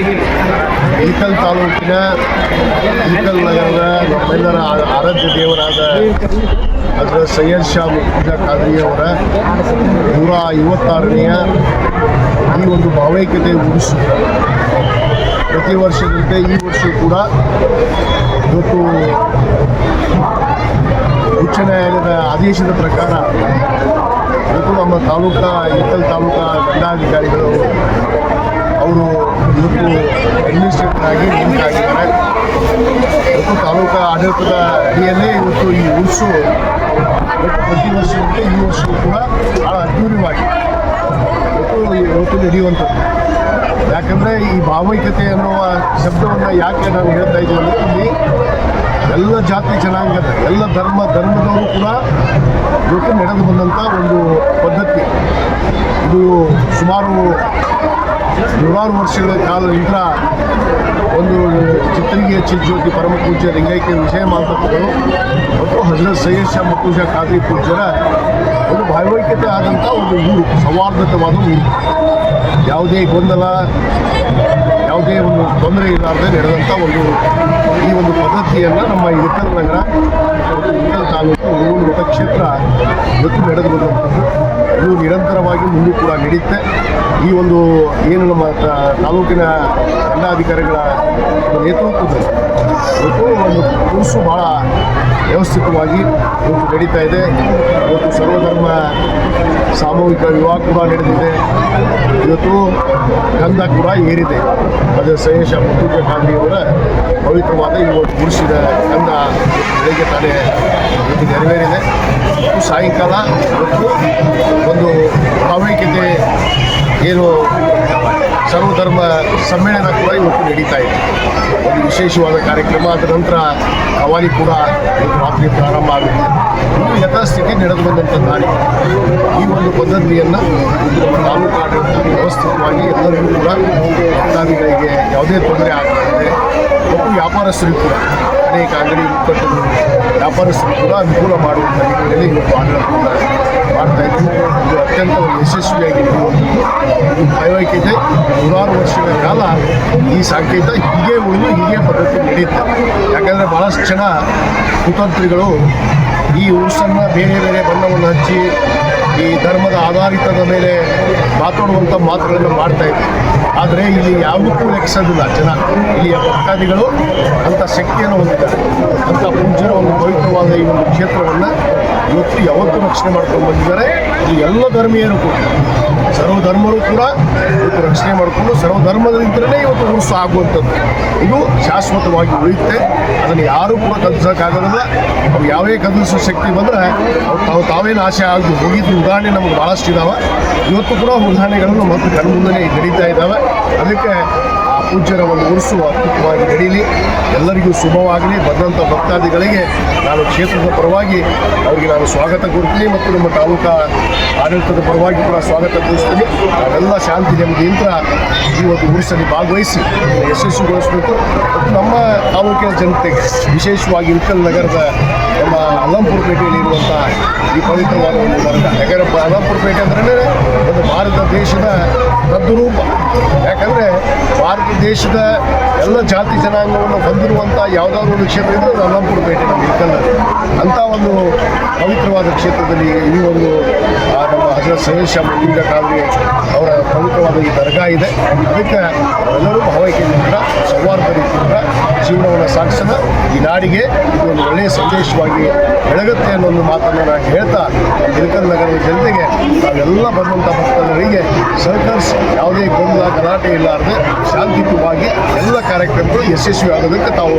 ಇಳಕಲ್ ತಾಲೂಕಿನ ಇಳಕಲ್ ನಗರದ ನಮ್ಮೆಲ್ಲರ ಆರಾಧ್ಯ ದೇವರಾದ ಹಜರತ್ ಸೈಯದ್ ಶಾ ಮುರ್ತುಜಾ ಖಾದ್ರಿಯವರ 156ನೇಯ ಈ ಒಂದು ಭಾವೈಕ್ಯತೆ ಉರುಸು ಪ್ರತಿ ವರ್ಷದಂತೆ ಈ ವರ್ಷ ಕೂಡ ಇವತ್ತು ಉಚ್ಚ ನ್ಯಾಯಾಲಯದ ಆದೇಶದ ಪ್ರಕಾರ ಇವತ್ತು ನಮ್ಮ ಇಳಕಲ್ ತಾಲೂಕಾ ದಂಡಾಧಿಕಾರಿಗಳು ಅವರು ಇವತ್ತು ಅಡ್ಮಿನಿಸ್ಟ್ರೇಟರ್ ಆಗಿ ನೇಮಕ ಆಗಿದ್ದಾರೆ. ಇವತ್ತು ತಾಲೂಕಾ ಆಡಳಿತದ ಅಡಿಯಲ್ಲೇ ಇವತ್ತು ಈ ಉರ್ಸು ಪ್ರತಿ ವರ್ಷದಂತೆ ಈ ವರ್ಷವೂ ಕೂಡ ಭಾಳ ಅದ್ಧೂರಿಯಾಗಿ ಇವತ್ತು ನಡೆಯುವಂಥದ್ದು. ಯಾಕಂದರೆ ಈ ಭಾವೈಕ್ಯತೆ ಅನ್ನುವ ಶಬ್ದವನ್ನು ಯಾಕೆ ನಾನು ಹೇಳ್ತಾ ಇದ್ದೀವಿ ಅಂದರೆ ಇಲ್ಲಿ ಎಲ್ಲ ಜಾತಿ ಜನಾಂಗದ ಎಲ್ಲ ಧರ್ಮದವರು ಕೂಡ ಇವತ್ತು ನಡೆದು ಬಂದಂಥ ಒಂದು ಪದ್ಧತಿ. ಇದು ಸುಮಾರು 100 ವರ್ಷಗಳ ಕಾಲದಿಂದ ಒಂದು ಚಿತ್ತರಿಗೆ ಚಿಜ್ಯೋತಿ ಪರಮ ಪೂಜ್ಯ ಲಿಂಗೈಕ್ಯ ವಿಷಯ ಮಾತುಗಳು ಮತ್ತು ಹಜರತ್ ಸೈಯದ್ ಶಾ ಮುರ್ತುಜಾ ಖಾದ್ರಿ ಪೂಜ್ಯರ ಒಂದು ಭಾವೈಕ್ಯತೆ ಆದಂಥ ಒಂದು ಊರು, ಸೌಹಾರ್ದತವಾದ ಊರು. ಯಾವುದೇ ಗೊಂದಲ, ಯಾವುದೇ ಒಂದು ತೊಂದರೆ ಇರಲಾರದೆ ನಡೆದಂಥ ಈ ಒಂದು ಪದ್ಧತಿಯನ್ನು ನಮ್ಮ ಇಳಕಲ್ ನಗರ ಮತ್ತು ಇಳಕಲ್ ತಾಲೂಕು ಮೂರು ಮತಕ್ಷೇತ್ರ ಇವತ್ತು ನಡೆದು ಬಂದಂಥದ್ದು. ಇದು ನಿರಂತರವಾಗಿ ಮುಂದೆ ಕೂಡ ನಡೆಯುತ್ತೆ. ಈ ಒಂದು ಏನು ನಮ್ಮ ತಾಲೂಕಿನ ದಂಡಾಧಿಕಾರಿಗಳ ನೇತೃತ್ವದಲ್ಲಿ ಇವತ್ತು ಒಂದು ಉರ್ಸು ಭಾಳ ವ್ಯವಸ್ಥಿತವಾಗಿ ಇವತ್ತು ನಡೀತಾ ಇದೆ. ಇವತ್ತು ಸರ್ವಧರ್ಮ ಸಾಮೂಹಿಕ ವಿವಾಹ ಕೂಡ ನಡೆದಿದೆ. ಇವತ್ತು ಗಂಧ ಕೂಡ ಏರಿದೆ. ಅದು ಸೈಯದ್ ಶಾ ಮುರ್ತುಜಾ ಖಾದ್ರಿಯವರ ಪವಿತ್ರವಾದ ಈ ಒಂದು ಉರ್ಸಿದ ಗಂಧ ಬೆಳಗ್ಗೆ ತಾನೇ ಇವತ್ತು ನೆರವೇರಿದೆ. ಮತ್ತು ಸಾಯಂಕಾಲ ಇವತ್ತು ಒಂದು ಭಾವೈಕ್ಯತೆ ಏನು ಸರ್ವಧರ್ಮ ಸಮ್ಮೇಳನ ಕೂಡ ಇವತ್ತು ನಡೀತಾ ಇದೆ. ಒಂದು ವಿಶೇಷವಾದ ಕಾರ್ಯಕ್ರಮ. ಅದರ ನಂತರ ಕವಾಲಿ ಕೂಡ ಇವತ್ತು ರಾತ್ರಿ ಪ್ರಾರಂಭ ಆಗುತ್ತೆ. ಇದು ಯಥಾಸ್ಥಿತಿ ನಡೆದು ಬಂದಂಥ ದಾರಿ. ಈ ಒಂದು ಪದ್ಧತಿಯನ್ನು ನಮ್ಮ ತಾಲೂಕು ಆಡಳಿತ ವ್ಯವಸ್ಥಿತವಾಗಿ ಎಲ್ಲರಿಗೂ ಕೂಡ ಭಕ್ತಾದಿಗಳಿಗೆ ಯಾವುದೇ ತೊಂದರೆ ಆಗದಂತೆ ಮತ್ತು ವ್ಯಾಪಾರಸ್ಥರಿಗೂ ಕೂಡ ಅನೇಕ ಅಂಗಡಿ ಮುಕ್ಕಟ್ಟರು ವ್ಯಾಪಾರಸ್ಥರು ಕೂಡ ಅನುಕೂಲ ಮಾಡುವಂಥ ನಿಟ್ಟಿನಲ್ಲಿ ಇವತ್ತು ಆಡಳಿತ ಮಾಡ್ತಾ ಇದ್ದೀವಿ. ಇದು ಅತ್ಯಂತ ಯಶಸ್ವಿಯಾಗಿ ನಡೆಯುವಂಥದ್ದು. ಇದು ಭಾವೈಕ್ಯತೆ 100 ವರ್ಷಗಳ ಕಾಲ ಈ ಸಾಂಕೇತ ಹೀಗೆ ಉಳಿದು ಹೀಗೆ ಪದ್ಧತಿ ನಡೆಯುತ್ತೆ. ಯಾಕಂದರೆ ಭಾಳಷ್ಟು ಜನ ಕುತಂತ್ರಿಗಳು ಈ ಉರ್ಸನ್ನು ಬೇರೆ ಬೇರೆ ಬಣ್ಣವನ್ನು ಹಚ್ಚಿ ಈ ಧರ್ಮದ ಆಧಾರಿತದ ಮೇಲೆ ಮಾತಾಡುವಂಥ ಮಾತುಗಳನ್ನು ಮಾಡ್ತಾ ಇದ್ದಾರೆ. ಆದರೆ ಇಲ್ಲಿ ಯಾವುದಕ್ಕೂ ಲೆಕ್ಕಿಸೋದಿಲ್ಲ ಜನ. ಇಲ್ಲಿಯ ಭಕ್ತಾದಿಗಳು ಅಂಥ ಶಕ್ತಿಯನ್ನು ಹೊಂದಿದ್ದಾರೆ. ಅಂಥ ಪೂಜ್ಯರ ಒಂದು ಪವಿತ್ರವಾದ ಈ ಒಂದು ಕ್ಷೇತ್ರವನ್ನು ಇವತ್ತು ಯಾವತ್ತೂ ರಕ್ಷಣೆ ಮಾಡ್ಕೊಂಡು ಬಂದಿದ್ದಾರೆ. ಈ ಎಲ್ಲ ಧರ್ಮೀಯರು ಕೂಡ ಸರ್ವಧರ್ಮರು ಕೂಡ ಇವತ್ತು ರಕ್ಷಣೆ ಮಾಡಿಕೊಂಡು ಸರ್ವಧರ್ಮದಿಂದಲೇ ಇವತ್ತು ಉರ್ಸು ಆಗುವಂಥದ್ದು. ಇದು ಶಾಶ್ವತವಾಗಿ ಉಳಿಯುತ್ತೆ. ಅದನ್ನು ಯಾರೂ ಕೂಡ ಕದಲಿಸೋಕ್ಕಾಗೋದಿಲ್ಲ. ಅವ್ರು ಯಾವೇ ಕದಲಿಸೋ ಶಕ್ತಿ ಬಂದರೆ ತಾವೇನು ಆಸೆ ಆಗಿ ಹೋಗಿದ್ದು ಉದಾಹರಣೆ ನಮಗೆ ಭಾಳಷ್ಟು ಇದ್ದಾವೆ. ಇವತ್ತು ಕೂಡ ಉದಾಹರಣೆಗಳನ್ನು ಮತ್ತು ಕಣ್ಮುಂದನೇ ನಡೀತಾ ಇದ್ದಾವೆ. ಅದಕ್ಕೆ ಆ ಪೂಜ್ಯರ ಒಂದು ಉರ್ಸು ಅದ್ಭುತವಾಗಿ ನಡೀಲಿ, ಎಲ್ಲರಿಗೂ ಶುಭವಾಗಲಿ. ಬಂದಂಥ ಭಕ್ತಾದಿಗಳಿಗೆ ನಾನು ಕ್ಷೇತ್ರದ ಪರವಾಗಿ ಅವರಿಗೆ ನಾನು ಸ್ವಾಗತ ಕೋರ್ತೀನಿ ಮತ್ತು ನಮ್ಮ ತಾಲೂಕಾ ಆಡಳಿತದ ಪರವಾಗಿ ಕೂಡ ಸ್ವಾಗತ ಕೋರಿಸ್ತೀನಿ. ನಾವೆಲ್ಲ ಶಾಂತಿ ನೆಮ್ಮದಿಯಿಂದ ಈ ಒಂದು ಉರ್ಸಲ್ಲಿ ಭಾಗವಹಿಸಿ ಯಶಸ್ವಿಗೊಳಿಸಬೇಕು. ಮತ್ತು ನಮ್ಮ ತಾಲೂಕಿನ ಜನತೆಗೆ ವಿಶೇಷವಾಗಿ ಇಳಕಲ್ ನಗರದ ನಮ್ಮ ಅಲ್ಲಂಪುರ ಪೇಟೆಯಲ್ಲಿರುವಂಥ ಈ ಪವಿತ್ರವಾದ ಒಂದು ನಗರ ಅಲ್ಲಂಪುರ ಪೇಟೆ ಅಂದ್ರೆ ಒಂದು ಭಾರತ ದೇಶದ ತದ್ರೂಪ. ಯಾಕಂದರೆ ಭಾರತ ದೇಶದ ಎಲ್ಲ ಜಾತಿ ಜನಾಂಗವನ್ನು ಹೊಂದಿರುವಂಥ ಯಾವುದಾದ್ರೂ ಒಂದು ಕ್ಷೇತ್ರ ಇದ್ದರೆ ಅದು ಅಲ್ಲಂಪುರ ಪೇಟೆ ನಮ್ಮ ಇಳಕಲ್. ಅಂಥ ಒಂದು ಪವಿತ್ರವಾದ ಕ್ಷೇತ್ರದಲ್ಲಿ ಈ ಒಂದು ನಮ್ಮ ಹಜರತ್ ಸೈಯದ್ ಶಾ ಮುರ್ತುಜಾ ಖಾದ್ರಿ ಅವರ ಪವಿತ್ರವಾದ ಈ ದರ್ಗಾ ಇದೆ. ಅದಕ್ಕೆ ಎಲ್ಲರೂ ಭಾವೈಕ್ಯತೆಯಿಂದ ಸೌಹಾರ್ದ ರೀತಿಯಿಂದ ಜೀವನವನ್ನು ಸಾಗಿಸೋಣ. ಈ ನಾಡಿಗೆ ಇದು ಒಂದು ಒಳ್ಳೆಯ ಸಂದೇಶವಾಗಿ ಬೆಳಗುತ್ತೆ ಅನ್ನೋ ಒಂದು ಮಾತನ್ನು ನಾನು ಹೇಳ್ತಾ ಇಳಕಲ್ ನಗರದ ಜನತೆಗೆ ನಾವೆಲ್ಲ ಬಂದಂಥ ಭಕ್ತರಿಗೆ ಸಹಕರಿಸಿ ಯಾವುದೇ ಗೊಂದಲ ಗಲಾಟೆ ಇಲ್ಲಾರದೆ ಶಾಂತಿಯುತವಾಗಿ ಎಲ್ಲ ಕಾರ್ಯಕ್ರಮಗಳು ಯಶಸ್ವಿ ಆಗೋದಕ್ಕೆ ತಾವು